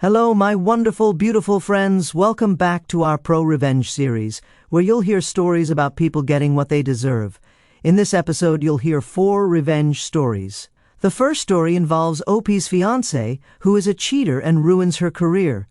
Hello, my wonderful, beautiful friends. Welcome back to our ProRevenge series, where you'll hear stories about people getting what they deserve. In this episode, you'll hear 4 revenge stories. The first story involves OP's fiancé, who is a cheater and ruins her career.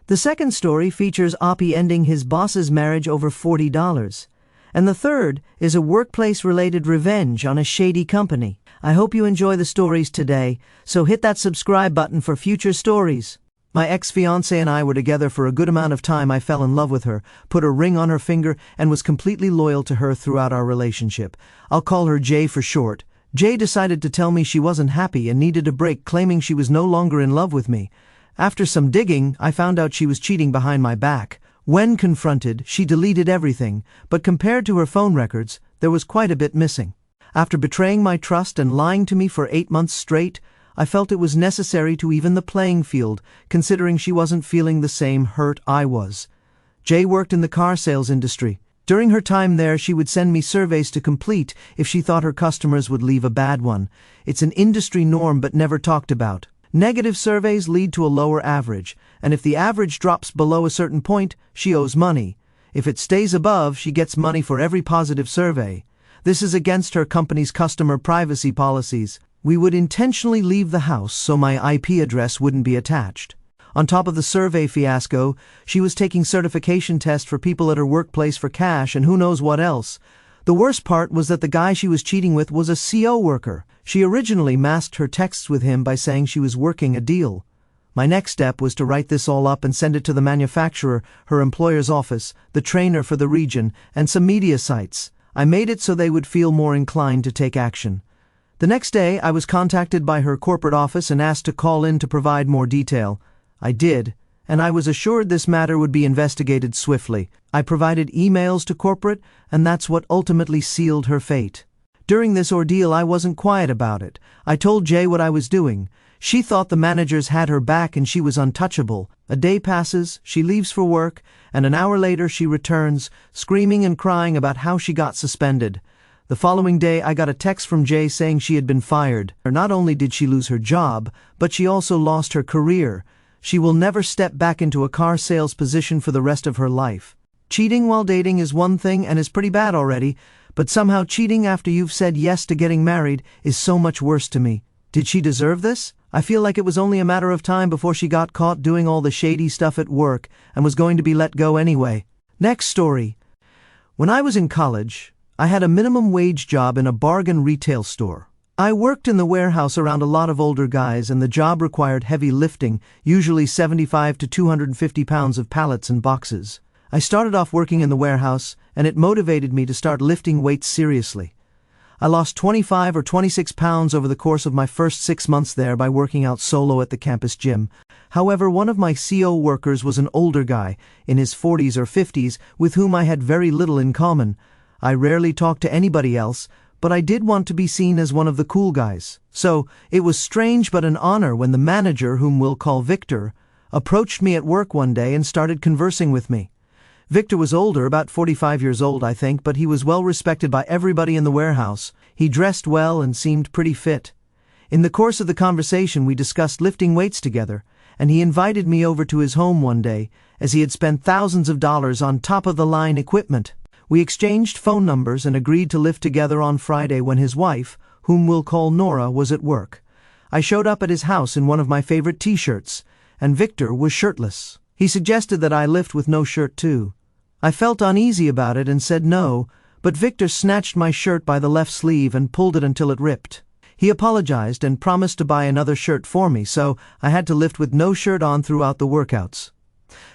The second story features OP ending his boss's marriage over $40. And the third is a workplace-related revenge on a shady company. I hope you enjoy the stories today, so hit that subscribe button for future stories. My ex-fiancé and I were together for a good amount of time. I fell in love with her, put a ring on her finger, and was completely loyal to her throughout our relationship. I'll call her Jay for short. Jay decided to tell me she wasn't happy and needed a break, claiming she was no longer in love with me. After some digging, I found out she was cheating behind my back. When confronted, she deleted everything, but compared to her phone records, there was quite a bit missing. After betraying my trust and lying to me for 8 months straight, I felt it was necessary to even the playing field, considering she wasn't feeling the same hurt I was. Jay worked in the car sales industry. During her time there, she would send me surveys to complete if she thought her customers would leave a bad one. It's an industry norm but never talked about. Negative surveys lead to a lower average, and if the average drops below a certain point, she owes money. If it stays above, she gets money for every positive survey. This is against her company's customer privacy policies. We would intentionally leave the house so my IP address wouldn't be attached. On top of the survey fiasco, she was taking certification tests for people at her workplace for cash and who knows what else. The worst part was that the guy she was cheating with was a CO worker. She originally masked her texts with him by saying she was working a deal. My next step was to write this all up and send it to the manufacturer, her employer's office, the trainer for the region, and some media sites. I made it so they would feel more inclined to take action. The next day, I was contacted by her corporate office and asked to call in to provide more detail. I did, and I was assured this matter would be investigated swiftly. I provided emails to corporate, and that's what ultimately sealed her fate. During this ordeal, I wasn't quiet about it. I told Jay what I was doing. She thought the managers had her back and she was untouchable. A day passes, she leaves for work, and an hour later she returns, screaming and crying about how she got suspended. The following day, I got a text from Jay saying she had been fired. Not only did she lose her job, but she also lost her career. She will never step back into a car sales position for the rest of her life. Cheating while dating is one thing and is pretty bad already, but somehow cheating after you've said yes to getting married is so much worse to me. Did she deserve this? I feel like it was only a matter of time before she got caught doing all the shady stuff at work and was going to be let go anyway. Next story. When I was in college, I had a minimum wage job in a bargain retail store. I worked in the warehouse around a lot of older guys, and the job required heavy lifting, usually 75 to 250 pounds of pallets and boxes. I started off working in the warehouse, and it motivated me to start lifting weights seriously. I lost 25 or 26 pounds over the course of my first 6 months there by working out solo at the campus gym. However, one of my CO workers was an older guy, in his 40s or 50s, with whom I had very little in common. I rarely talked to anybody else, but I did want to be seen as one of the cool guys. So, it was strange but an honor when the manager, whom we'll call Victor, approached me at work one day and started conversing with me. Victor was older, about 45 years old I think, but he was well respected by everybody in the warehouse. He dressed well and seemed pretty fit. In the course of the conversation we discussed lifting weights together, and he invited me over to his home one day, as he had spent thousands of dollars on top-of-the-line equipment. We exchanged phone numbers and agreed to lift together on Friday when his wife, whom we'll call Nora, was at work. I showed up at his house in one of my favorite t-shirts, and Victor was shirtless. He suggested that I lift with no shirt too. I felt uneasy about it and said no, but Victor snatched my shirt by the left sleeve and pulled it until it ripped. He apologized and promised to buy another shirt for me, so I had to lift with no shirt on throughout the workouts.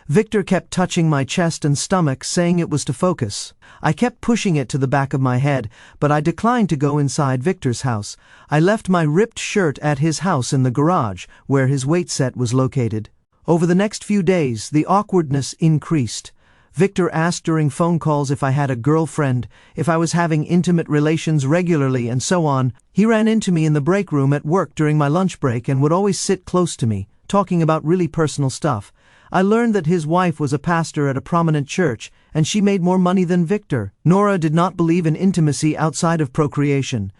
Victor kept touching my chest and stomach, saying it was to focus. I kept pushing it to the back of my head, but I declined to go inside Victor's house. I left my ripped shirt at his house in the garage, where his weight set was located. Over the next few days, the awkwardness increased. Victor asked during phone calls if I had a girlfriend, if I was having intimate relations regularly, and so on. He ran into me in the break room at work during my lunch break and would always sit close to me, talking about really personal stuff. I learned that his wife was a pastor at a prominent church, and she made more money than Victor. Nora did not believe in intimacy outside of procreation.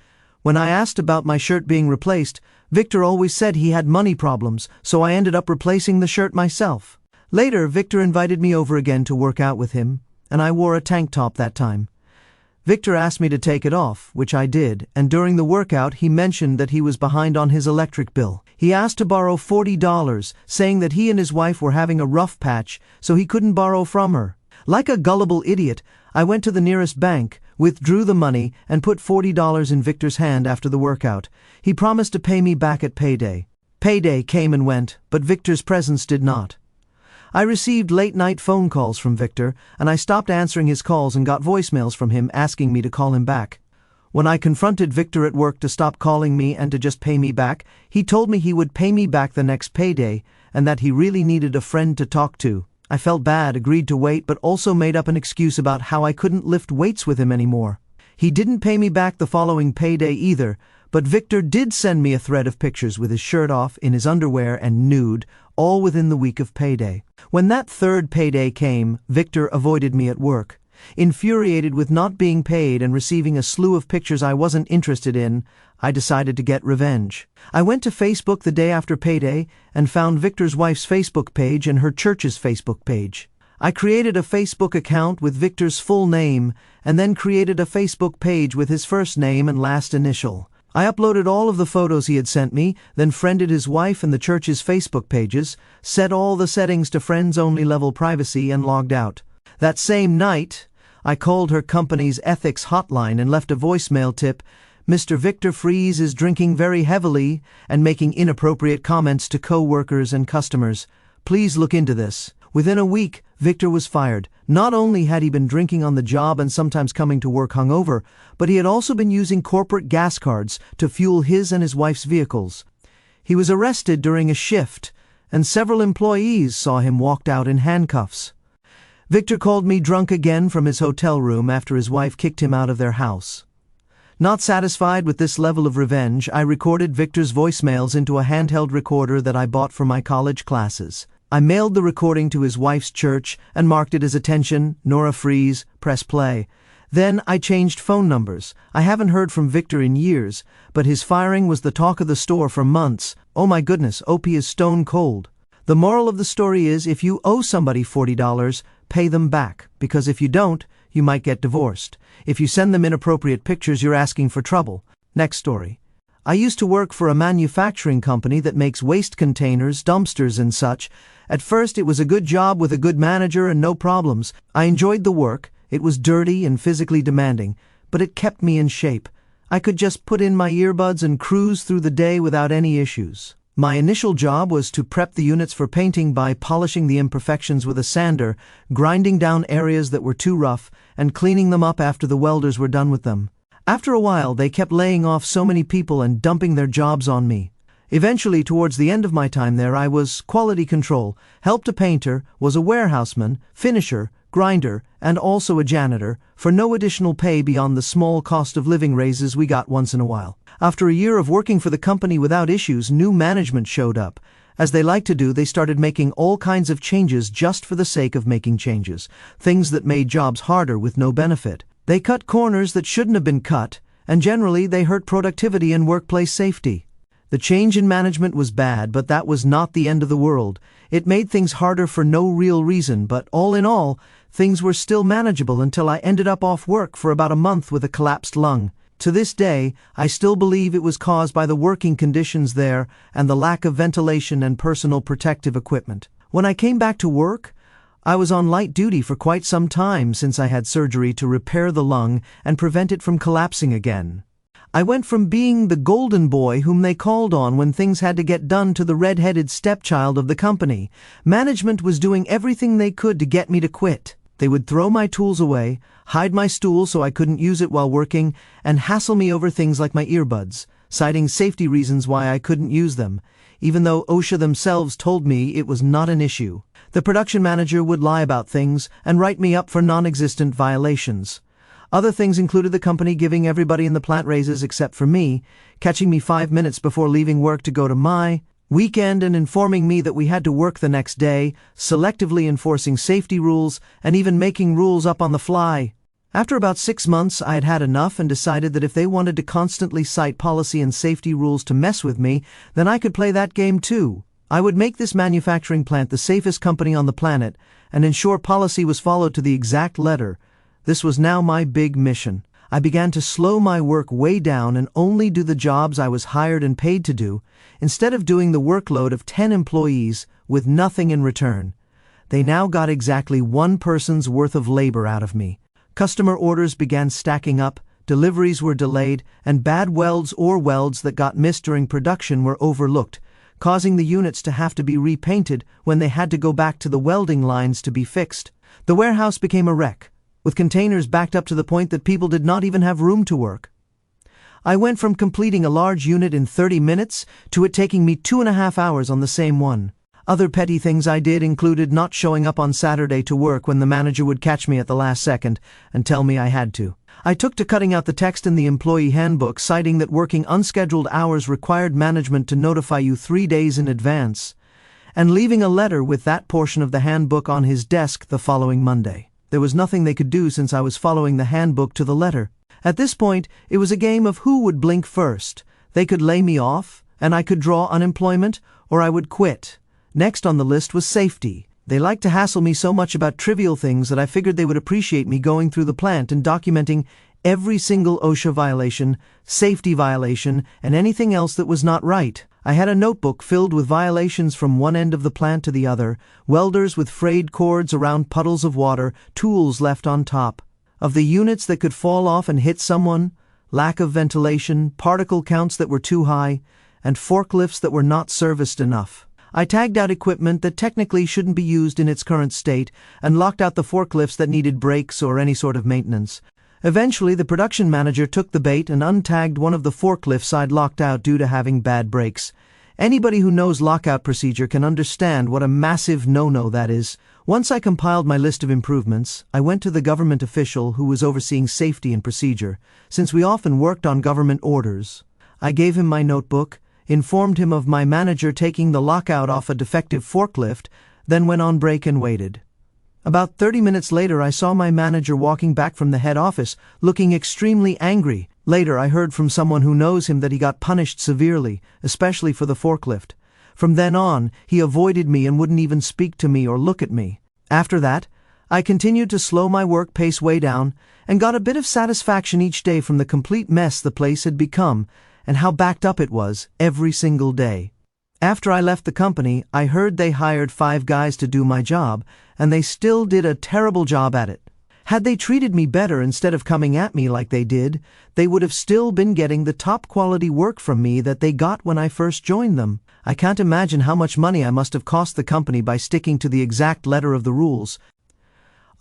When I asked about my shirt being replaced, Victor always said he had money problems, so I ended up replacing the shirt myself. Later, Victor invited me over again to work out with him, and I wore a tank top that time. Victor asked me to take it off, which I did, and during the workout he mentioned that he was behind on his electric bill. He asked to borrow $40, saying that he and his wife were having a rough patch, so he couldn't borrow from her. Like a gullible idiot, I went to the nearest bank, withdrew the money, and put $40 in Victor's hand after the workout. He promised to pay me back at payday. Payday came and went, but Victor's presence did not. I received late-night phone calls from Victor, and I stopped answering his calls and got voicemails from him asking me to call him back. When I confronted Victor at work to stop calling me and to just pay me back, he told me he would pay me back the next payday, and that he really needed a friend to talk to. I felt bad, agreed to wait, but also made up an excuse about how I couldn't lift weights with him anymore. He didn't pay me back the following payday either, but Victor did send me a thread of pictures with his shirt off, in his underwear, and nude, all within the week of payday. When that third payday came, Victor avoided me at work. Infuriated with not being paid and receiving a slew of pictures I wasn't interested in, I decided to get revenge. I went to Facebook the day after payday and found Victor's wife's Facebook page and her church's Facebook page. I created a Facebook account with Victor's full name and then created a Facebook page with his first name and last initial. I uploaded all of the photos he had sent me, then friended his wife and the church's Facebook pages, set all the settings to friends-only level privacy, and logged out. That same night, I called her company's ethics hotline and left a voicemail tip. Mr. Victor Freeze is drinking very heavily and making inappropriate comments to co-workers and customers. Please look into this. Within a week, Victor was fired. Not only had he been drinking on the job and sometimes coming to work hungover, but he had also been using corporate gas cards to fuel his and his wife's vehicles. He was arrested during a shift, and several employees saw him walked out in handcuffs. Victor called me drunk again from his hotel room after his wife kicked him out of their house. Not satisfied with this level of revenge, I recorded Victor's voicemails into a handheld recorder that I bought for my college classes. I mailed the recording to his wife's church and marked it as attention, Nora Freeze, press play. Then I changed phone numbers. I haven't heard from Victor in years, but his firing was the talk of the store for months. Oh my goodness, OP is stone cold. The moral of the story is, if you owe somebody $40, pay them back, because if you don't, you might get divorced. If you send them inappropriate pictures, you're asking for trouble. Next story. I used to work for a manufacturing company that makes waste containers, dumpsters, and such. At first, it was a good job with a good manager and no problems. I enjoyed the work. It was dirty and physically demanding, but it kept me in shape. I could just put in my earbuds and cruise through the day without any issues. My initial job was to prep the units for painting by polishing the imperfections with a sander, grinding down areas that were too rough, and cleaning them up after the welders were done with them. After a while, they kept laying off so many people and dumping their jobs on me. Eventually, towards the end of my time there, I was quality control, helped a painter, was a warehouseman, finisher, grinder, and also a janitor, for no additional pay beyond the small cost of living raises we got once in a while. After a year of working for the company without issues, new management showed up. As they like to do, they started making all kinds of changes just for the sake of making changes, things that made jobs harder with no benefit. They cut corners that shouldn't have been cut, and generally they hurt productivity and workplace safety. The change in management was bad, but that was not the end of the world. It made things harder for no real reason, but all in all, things were still manageable until I ended up off work for about a month with a collapsed lung. To this day, I still believe it was caused by the working conditions there and the lack of ventilation and personal protective equipment. When I came back to work, I was on light duty for quite some time since I had surgery to repair the lung and prevent it from collapsing again. I went from being the golden boy whom they called on when things had to get done to the red-headed stepchild of the company. Management was doing everything they could to get me to quit. They would throw my tools away, hide my stool so I couldn't use it while working, and hassle me over things like my earbuds, citing safety reasons why I couldn't use them, even though OSHA themselves told me it was not an issue. The production manager would lie about things and write me up for non-existent violations. Other things included the company giving everybody in the plant raises except for me, catching me 5 minutes before leaving work to go to my weekend and informing me that we had to work the next day, selectively enforcing safety rules, and even making rules up on the fly. After about 6 months, I had had enough and decided that if they wanted to constantly cite policy and safety rules to mess with me, then I could play that game too. I would make this manufacturing plant the safest company on the planet and ensure policy was followed to the exact letter. This was now my big mission. I began to slow my work way down and only do the jobs I was hired and paid to do, instead of doing the workload of 10 employees with nothing in return. They now got exactly one person's worth of labor out of me. Customer orders began stacking up, deliveries were delayed, and bad welds or welds that got missed during production were overlooked, causing the units to have to be repainted when they had to go back to the welding lines to be fixed. The warehouse became a wreck, with containers backed up to the point that people did not even have room to work. I went from completing a large unit in 30 minutes to it taking me 2.5 hours on the same one. Other petty things I did included not showing up on Saturday to work when the manager would catch me at the last second and tell me I had to. I took to cutting out the text in the employee handbook, citing that working unscheduled hours required management to notify you 3 days in advance, and leaving a letter with that portion of the handbook on his desk the following Monday. There was nothing they could do since I was following the handbook to the letter. At this point, it was a game of who would blink first. They could lay me off, and I could draw unemployment, or I would quit. Next on the list was safety. They liked to hassle me so much about trivial things that I figured they would appreciate me going through the plant and documenting every single OSHA violation, safety violation, and anything else that was not right. I had a notebook filled with violations from one end of the plant to the other, welders with frayed cords around puddles of water, tools left on top of the units that could fall off and hit someone, lack of ventilation, particle counts that were too high, and forklifts that were not serviced enough. I tagged out equipment that technically shouldn't be used in its current state and locked out the forklifts that needed brakes or any sort of maintenance. Eventually, the production manager took the bait and untagged one of the forklifts I'd locked out due to having bad brakes. Anybody who knows lockout procedure can understand what a massive no-no that is. Once I compiled my list of improvements, I went to the government official who was overseeing safety and procedure, since we often worked on government orders. I gave him my notebook, informed him of my manager taking the lockout off a defective forklift, then went on break and waited. About 30 minutes later, I saw my manager walking back from the head office, looking extremely angry. Later, I heard from someone who knows him that he got punished severely, especially for the forklift. From then on, he avoided me and wouldn't even speak to me or look at me. After that, I continued to slow my work pace way down and got a bit of satisfaction each day from the complete mess the place had become and how backed up it was every single day. After I left the company, I heard they hired 5 guys to do my job, and they still did a terrible job at it. Had they treated me better instead of coming at me like they did, they would have still been getting the top quality work from me that they got when I first joined them. I can't imagine how much money I must have cost the company by sticking to the exact letter of the rules.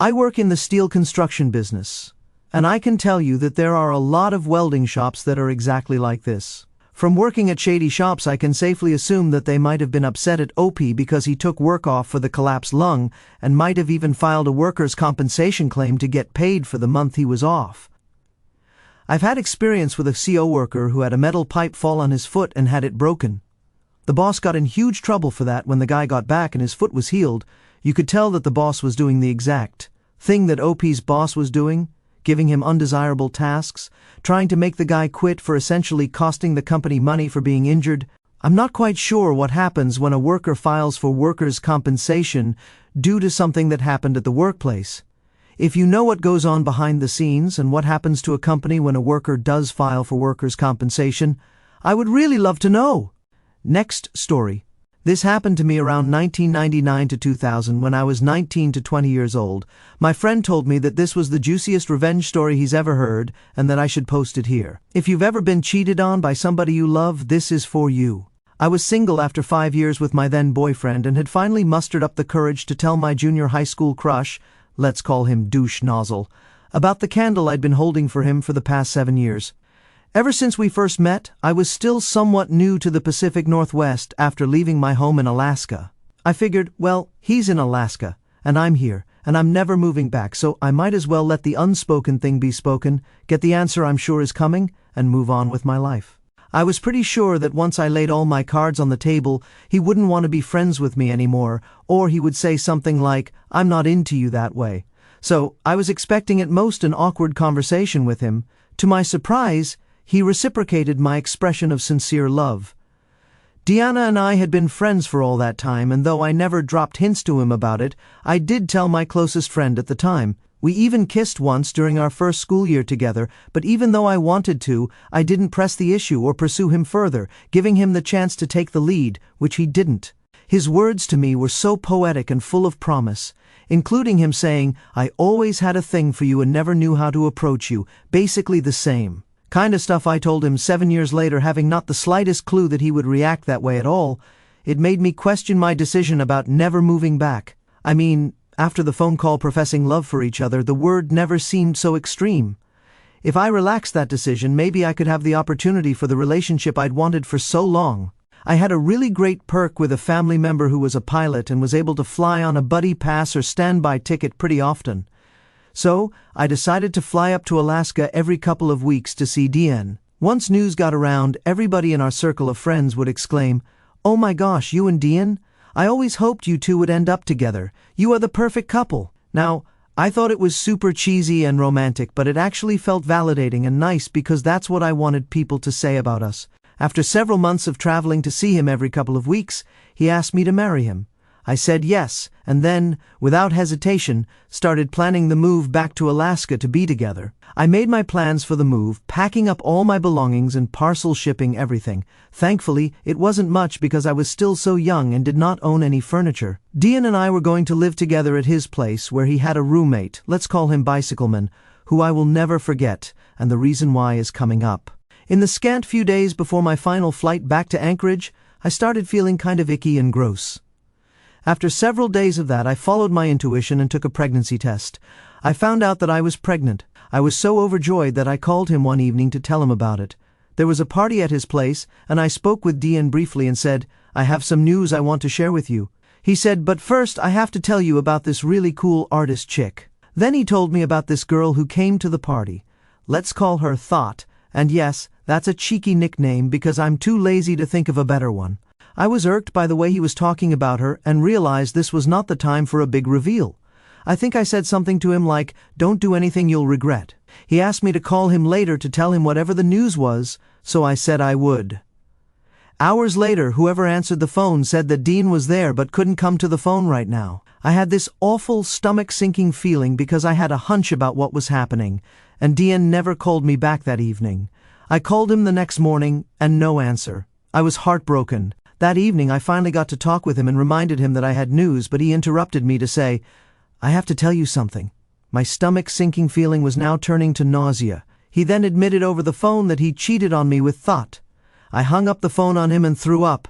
I work in the steel construction business, and I can tell you that there are a lot of welding shops that are exactly like this. From working at shady shops, I can safely assume that they might have been upset at OP because he took work off for the collapsed lung and might have even filed a workers' compensation claim to get paid for the month he was off. I've had experience with a CO worker who had a metal pipe fall on his foot and had it broken. The boss got in huge trouble for that when the guy got back and his foot was healed. You could tell that the boss was doing the exact thing that OP's boss was doing, giving him undesirable tasks, trying to make the guy quit for essentially costing the company money for being injured. I'm not quite sure what happens when a worker files for workers' compensation due to something that happened at the workplace. If you know what goes on behind the scenes and what happens to a company when a worker does file for workers' compensation, I would really love to know. Next story. This happened to me around 1999 to 2000 when I was 19 to 20 years old. My friend told me that this was the juiciest revenge story he's ever heard and that I should post it here. If you've ever been cheated on by somebody you love, this is for you. I was single after 5 years with my then boyfriend and had finally mustered up the courage to tell my junior high school crush, let's call him Douche Nozzle, about the candle I'd been holding for him for the past 7 years. Ever since we first met, I was still somewhat new to the Pacific Northwest after leaving my home in Alaska. I figured, well, he's in Alaska, and I'm here, and I'm never moving back, so I might as well let the unspoken thing be spoken, get the answer I'm sure is coming, and move on with my life. I was pretty sure that once I laid all my cards on the table, he wouldn't want to be friends with me anymore, or he would say something like, I'm not into you that way. So, I was expecting at most an awkward conversation with him. To my surprise, he reciprocated my expression of sincere love. Deanna and I had been friends for all that time, and though I never dropped hints to him about it, I did tell my closest friend at the time. We even kissed once during our first school year together, but even though I wanted to, I didn't press the issue or pursue him further, giving him the chance to take the lead, which he didn't. His words to me were so poetic and full of promise, including him saying, "I always had a thing for you and never knew how to approach you," basically the same kind of stuff I told him 7 years later, having not the slightest clue that he would react that way at all. It made me question my decision about never moving back. I mean, after the phone call professing love for each other, the word never seemed so extreme. If I relaxed that decision, maybe I could have the opportunity for the relationship I'd wanted for so long. I had a really great perk with a family member who was a pilot and was able to fly on a buddy pass or standby ticket pretty often. So, I decided to fly up to Alaska every couple of weeks to see Deanne. Once news got around, everybody in our circle of friends would exclaim, "Oh my gosh, you and Deanne? I always hoped you two would end up together. You are the perfect couple." Now, I thought it was super cheesy and romantic, but it actually felt validating and nice because that's what I wanted people to say about us. After several months of traveling to see him every couple of weeks, he asked me to marry him. I said yes, and then, without hesitation, started planning the move back to Alaska to be together. I made my plans for the move, packing up all my belongings and parcel shipping everything. Thankfully, it wasn't much because I was still so young and did not own any furniture. Dean and I were going to live together at his place where he had a roommate, let's call him Bicycleman, who I will never forget, and the reason why is coming up. In the scant few days before my final flight back to Anchorage, I started feeling kind of icky and gross. After several days of that, I followed my intuition and took a pregnancy test. I found out that I was pregnant. I was so overjoyed that I called him one evening to tell him about it. There was a party at his place, and I spoke with Dean briefly and said, "I have some news I want to share with you." He said, "But first I have to tell you about this really cool artist chick." Then he told me about this girl who came to the party. Let's call her Thought, and yes, that's a cheeky nickname because I'm too lazy to think of a better one. I was irked by the way he was talking about her and realized this was not the time for a big reveal. I think I said something to him like, "Don't do anything you'll regret." He asked me to call him later to tell him whatever the news was, so I said I would. Hours later, whoever answered the phone said that Dean was there but couldn't come to the phone right now. I had this awful stomach-sinking feeling because I had a hunch about what was happening, and Dean never called me back that evening. I called him the next morning, and no answer. I was heartbroken. That evening I finally got to talk with him and reminded him that I had news, but he interrupted me to say, "I have to tell you something." My stomach-sinking feeling was now turning to nausea. He then admitted over the phone that he cheated on me with Thought. I hung up the phone on him and threw up.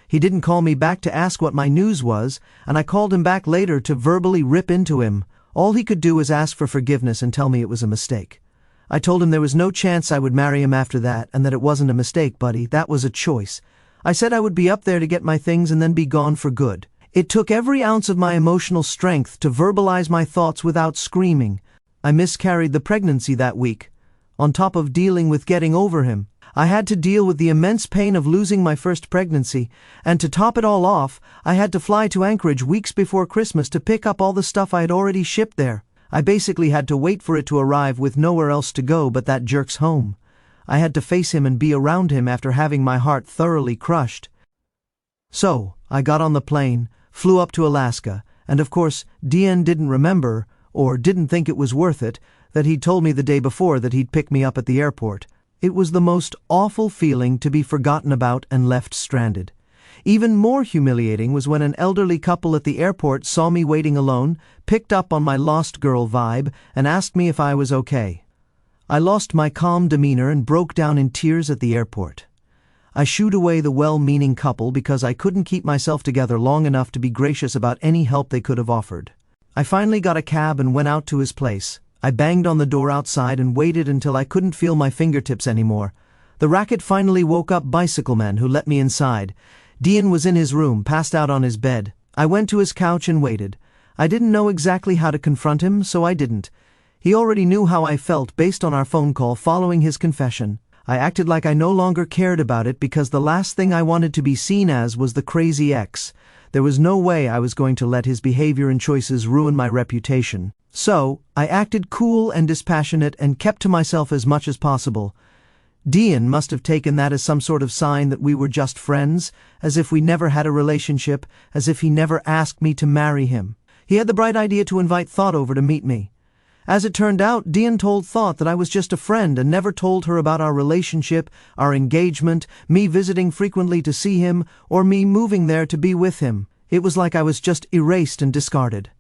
He didn't call me back to ask what my news was, and I called him back later to verbally rip into him. All he could do was ask for forgiveness and tell me it was a mistake. I told him there was no chance I would marry him after that, and that it wasn't a mistake, buddy, that was a choice. I said I would be up there to get my things and then be gone for good. It took every ounce of my emotional strength to verbalize my thoughts without screaming. I miscarried the pregnancy that week. On top of dealing with getting over him, I had to deal with the immense pain of losing my first pregnancy, and to top it all off, I had to fly to Anchorage weeks before Christmas to pick up all the stuff I had already shipped there. I basically had to wait for it to arrive with nowhere else to go but that jerk's home. I had to face him and be around him after having my heart thoroughly crushed. So, I got on the plane, flew up to Alaska, and of course, Dean didn't remember, or didn't think it was worth it, that he'd told me the day before that he'd pick me up at the airport. It was the most awful feeling to be forgotten about and left stranded. Even more humiliating was when an elderly couple at the airport saw me waiting alone, picked up on my lost girl vibe, and asked me if I was okay. I lost my calm demeanor and broke down in tears at the airport. I shooed away the well-meaning couple because I couldn't keep myself together long enough to be gracious about any help they could have offered. I finally got a cab and went out to his place. I banged on the door outside and waited until I couldn't feel my fingertips anymore. The racket finally woke up Bicycleman, who let me inside. Dean was in his room, passed out on his bed. I went to his couch and waited. I didn't know exactly how to confront him, so I didn't. He already knew how I felt based on our phone call following his confession. I acted like I no longer cared about it because the last thing I wanted to be seen as was the crazy ex. There was no way I was going to let his behavior and choices ruin my reputation. So, I acted cool and dispassionate and kept to myself as much as possible. Dean must have taken that as some sort of sign that we were just friends, as if we never had a relationship, as if he never asked me to marry him. He had the bright idea to invite Thought over to meet me. As it turned out, Dean told Thought that I was just a friend and never told her about our relationship, our engagement, me visiting frequently to see him, or me moving there to be with him. It was like I was just erased and discarded.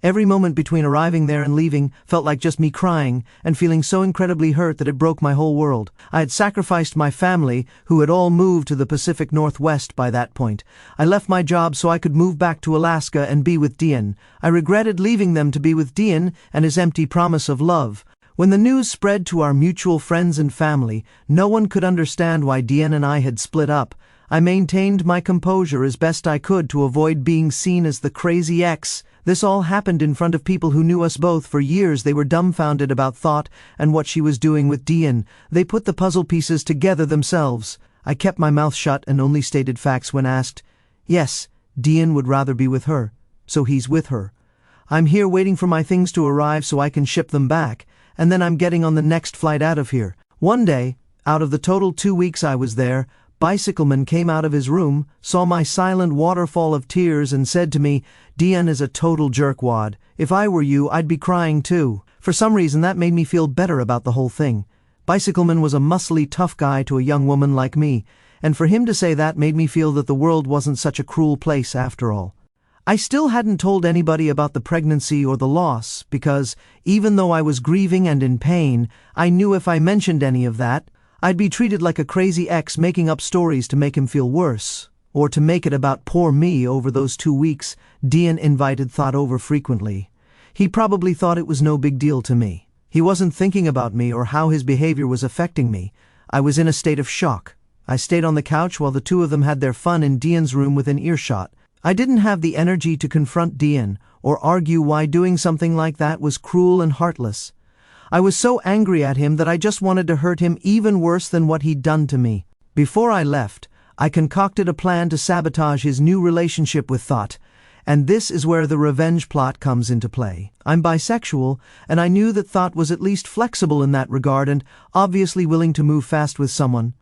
Every moment between arriving there and leaving felt like just me crying and feeling so incredibly hurt that it broke my whole world. I had sacrificed my family, who had all moved to the Pacific Northwest by that point. I left my job so I could move back to Alaska and be with Dean. I regretted leaving them to be with Dean and his empty promise of love. When the news spread to our mutual friends and family, no one could understand why Dean and I had split up. I maintained my composure as best I could to avoid being seen as the crazy ex. This all happened in front of people who knew us both. For years they were dumbfounded about Thought and what she was doing with Dean. They put the puzzle pieces together themselves. I kept my mouth shut and only stated facts when asked. Yes, Dean would rather be with her, so he's with her. I'm here waiting for my things to arrive so I can ship them back, and then I'm getting on the next flight out of here. One day, out of the total 2 weeks I was there, Bicycleman came out of his room, saw my silent waterfall of tears and said to me, "Dean is a total jerkwad. If I were you, I'd be crying too." For some reason that made me feel better about the whole thing. Bicycleman was a muscly, tough guy to a young woman like me, and for him to say that made me feel that the world wasn't such a cruel place after all. I still hadn't told anybody about the pregnancy or the loss, because, even though I was grieving and in pain, I knew if I mentioned any of that, I'd be treated like a crazy ex making up stories to make him feel worse, or to make it about poor me. Over those 2 weeks, Dean invited Thought over frequently. He probably thought it was no big deal to me. He wasn't thinking about me or how his behavior was affecting me. I was in a state of shock. I stayed on the couch while the two of them had their fun in Dean's room within earshot. I didn't have the energy to confront Dean or argue why doing something like that was cruel and heartless. I was so angry at him that I just wanted to hurt him even worse than what he'd done to me. Before I left, I concocted a plan to sabotage his new relationship with Thought, and this is where the revenge plot comes into play. I'm bisexual, and I knew that Thought was at least flexible in that regard and obviously willing to move fast with someone.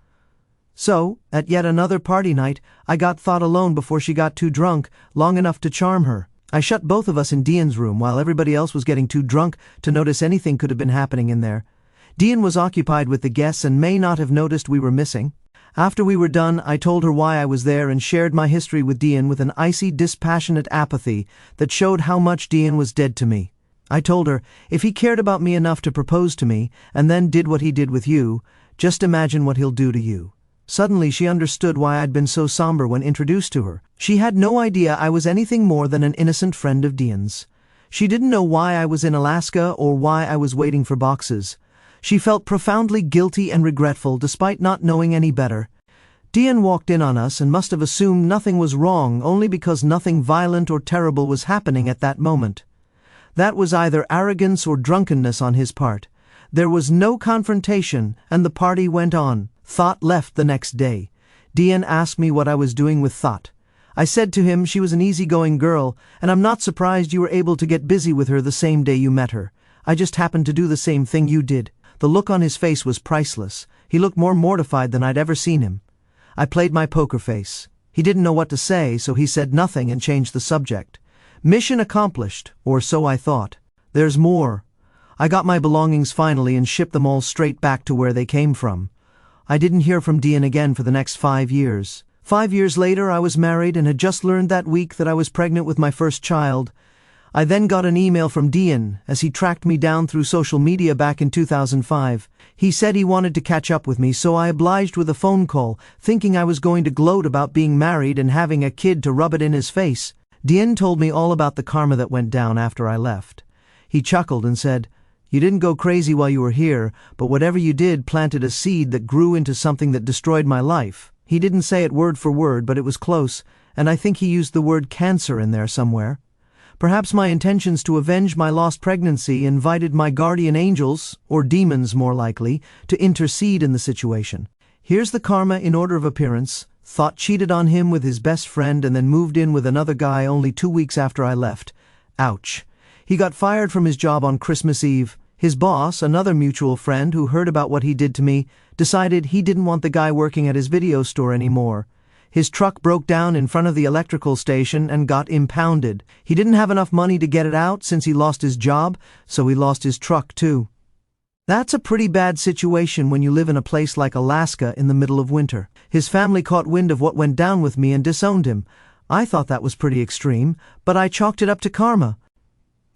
So, at yet another party night, I got Thought alone before she got too drunk, long enough to charm her. I shut both of us in Dean's room while everybody else was getting too drunk to notice anything could have been happening in there. Dean was occupied with the guests and may not have noticed we were missing. After we were done, I told her why I was there and shared my history with Dean with an icy, dispassionate apathy that showed how much Dean was dead to me. I told her, if he cared about me enough to propose to me, and then did what he did with you, just imagine what he'll do to you. Suddenly she understood why I'd been so somber when introduced to her. She had no idea I was anything more than an innocent friend of Dean's. She didn't know why I was in Alaska or why I was waiting for boxes. She felt profoundly guilty and regretful despite not knowing any better. Dean walked in on us and must have assumed nothing was wrong only because nothing violent or terrible was happening at that moment. That was either arrogance or drunkenness on his part. There was no confrontation, and the party went on. Thought left the next day. Dean asked me what I was doing with Thought. I said to him she was an easygoing girl, and I'm not surprised you were able to get busy with her the same day you met her. I just happened to do the same thing you did. The look on his face was priceless. He looked more mortified than I'd ever seen him. I played my poker face. He didn't know what to say, so he said nothing and changed the subject. Mission accomplished, or so I thought. There's more. I got my belongings finally and shipped them all straight back to where they came from. I didn't hear from Dean again for the next 5 years. 5 years later, I was married and had just learned that week that I was pregnant with my first child. I then got an email from Dean as he tracked me down through social media back in 2005. He said he wanted to catch up with me, so I obliged with a phone call, thinking I was going to gloat about being married and having a kid to rub it in his face. Dean told me all about the karma that went down after I left. He chuckled and said, "You didn't go crazy while you were here, but whatever you did planted a seed that grew into something that destroyed my life." He didn't say it word for word, but it was close, and I think he used the word cancer in there somewhere. Perhaps my intentions to avenge my lost pregnancy invited my guardian angels, or demons more likely, to intercede in the situation. Here's the karma in order of appearance. Thought cheated on him with his best friend and then moved in with another guy only 2 weeks after I left. Ouch. He got fired from his job on Christmas Eve. His boss, another mutual friend who heard about what he did to me, decided he didn't want the guy working at his video store anymore. His truck broke down in front of the electrical station and got impounded. He didn't have enough money to get it out since he lost his job, so he lost his truck too. That's a pretty bad situation when you live in a place like Alaska in the middle of winter. His family caught wind of what went down with me and disowned him. I thought that was pretty extreme, but I chalked it up to karma.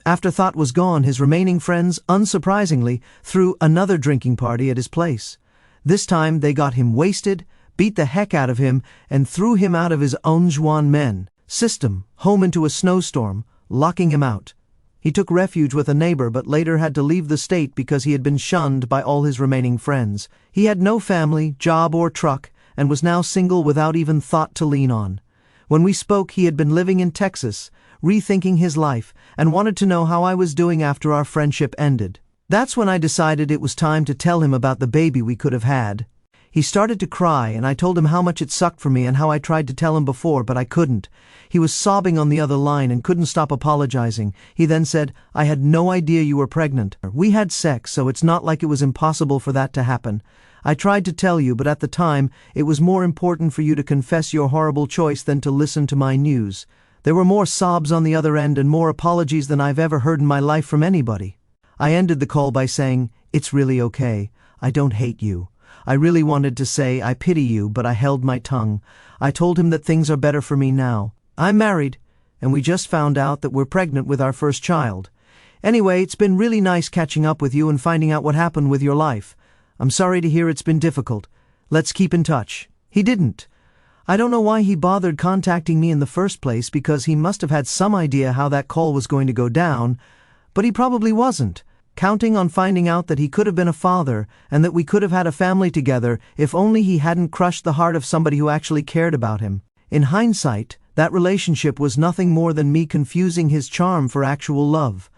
After Thought was gone, his remaining friends, unsurprisingly, threw another drinking party at his place. This time they got him wasted, beat the heck out of him, and threw him out of his Onjuan system, home into a snowstorm, locking him out. He took refuge with a neighbor but later had to leave the state because he had been shunned by all his remaining friends. He had no family, job, or truck, and was now single without even Thought to lean on. When we spoke, he had been living in Texas, rethinking his life, and wanted to know how I was doing after our friendship ended. That's when I decided it was time to tell him about the baby we could have had. He started to cry, and I told him how much it sucked for me and how I tried to tell him before, but I couldn't. He was sobbing on the other line and couldn't stop apologizing. He then said, "I had no idea you were pregnant. We had sex, so it's not like it was impossible for that to happen. I tried to tell you, but at the time, it was more important for you to confess your horrible choice than to listen to my news." There were more sobs on the other end and more apologies than I've ever heard in my life from anybody. I ended the call by saying, "It's really okay. I don't hate you." I really wanted to say, "I pity you," but I held my tongue. I told him that things are better for me now. I'm married, and we just found out that we're pregnant with our first child. Anyway, it's been really nice catching up with you and finding out what happened with your life. I'm sorry to hear it's been difficult. Let's keep in touch. He didn't. I don't know why he bothered contacting me in the first place, because he must have had some idea how that call was going to go down, but he probably wasn't. Counting on finding out that he could have been a father and that we could have had a family together if only he hadn't crushed the heart of somebody who actually cared about him. In hindsight, that relationship was nothing more than me confusing his charm for actual love.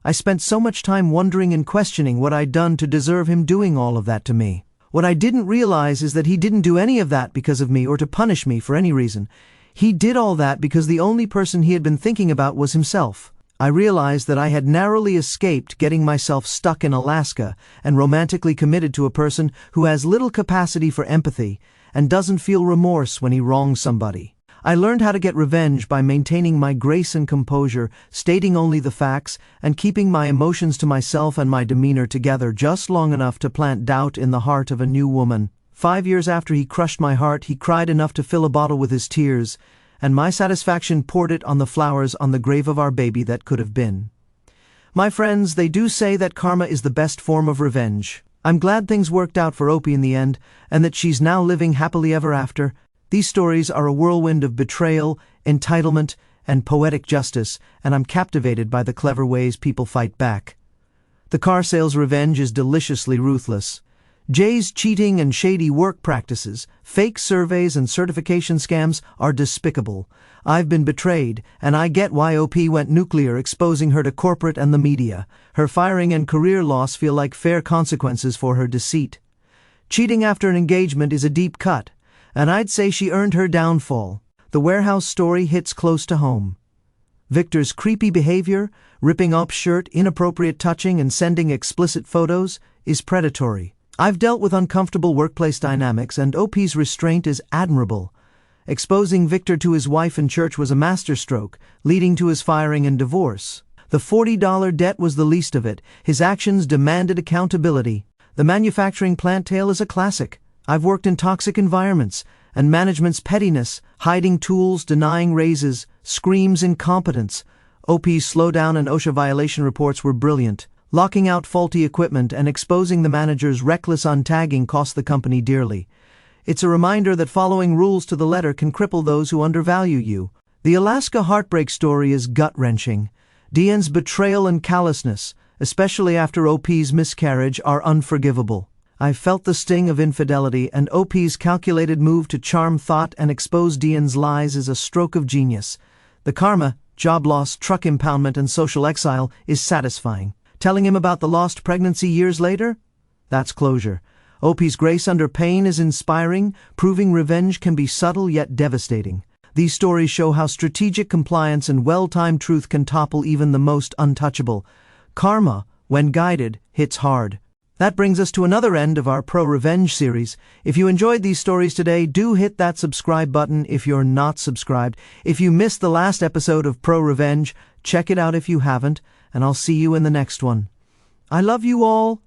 I spent so much time wondering and questioning what I'd done to deserve him doing all of that to me. What I didn't realize is that he didn't do any of that because of me or to punish me for any reason. He did all that because the only person he had been thinking about was himself. I realized that I had narrowly escaped getting myself stuck in Alaska and romantically committed to a person who has little capacity for empathy and doesn't feel remorse when he wrongs somebody. I learned how to get revenge by maintaining my grace and composure, stating only the facts, and keeping my emotions to myself and my demeanor together just long enough to plant doubt in the heart of a new woman. 5 years after he crushed my heart, he cried enough to fill a bottle with his tears, and my satisfaction poured it on the flowers on the grave of our baby that could have been. My friends, they do say that karma is the best form of revenge. I'm glad things worked out for Opie in the end, and that she's now living happily ever after. These stories are a whirlwind of betrayal, entitlement, and poetic justice, and I'm captivated by the clever ways people fight back. The car sales revenge is deliciously ruthless. Jay's cheating and shady work practices, fake surveys and certification scams are despicable. I've been betrayed, and I get why OP went nuclear, exposing her to corporate and the media. Her firing and career loss feel like fair consequences for her deceit. Cheating after an engagement is a deep cut, and I'd say she earned her downfall. The warehouse story hits close to home. Victor's creepy behavior, ripping up shirt, inappropriate touching, and sending explicit photos, is predatory. I've dealt with uncomfortable workplace dynamics, and OP's restraint is admirable. Exposing Victor to his wife in church was a masterstroke, leading to his firing and divorce. The $40 debt was the least of it. His actions demanded accountability. The manufacturing plant tale is a classic. I've worked in toxic environments, and management's pettiness, hiding tools, denying raises, screams incompetence. OP's slowdown and OSHA violation reports were brilliant. Locking out faulty equipment and exposing the manager's reckless untagging cost the company dearly. It's a reminder that following rules to the letter can cripple those who undervalue you. The Alaska heartbreak story is gut-wrenching. Deanne's betrayal and callousness, especially after OP's miscarriage, are unforgivable. I've felt the sting of infidelity, and OP's calculated move to charm Thought and expose Deanne's lies is a stroke of genius. The karma, job loss, truck impoundment, and social exile is satisfying. Telling him about the lost pregnancy years later? That's closure. OP's grace under pain is inspiring, proving revenge can be subtle yet devastating. These stories show how strategic compliance and well-timed truth can topple even the most untouchable. Karma, when guided, hits hard. That brings us to another end of our Pro-Revenge series. If you enjoyed these stories today, do hit that subscribe button if you're not subscribed. If you missed the last episode of Pro-Revenge, check it out if you haven't, and I'll see you in the next one. I love you all.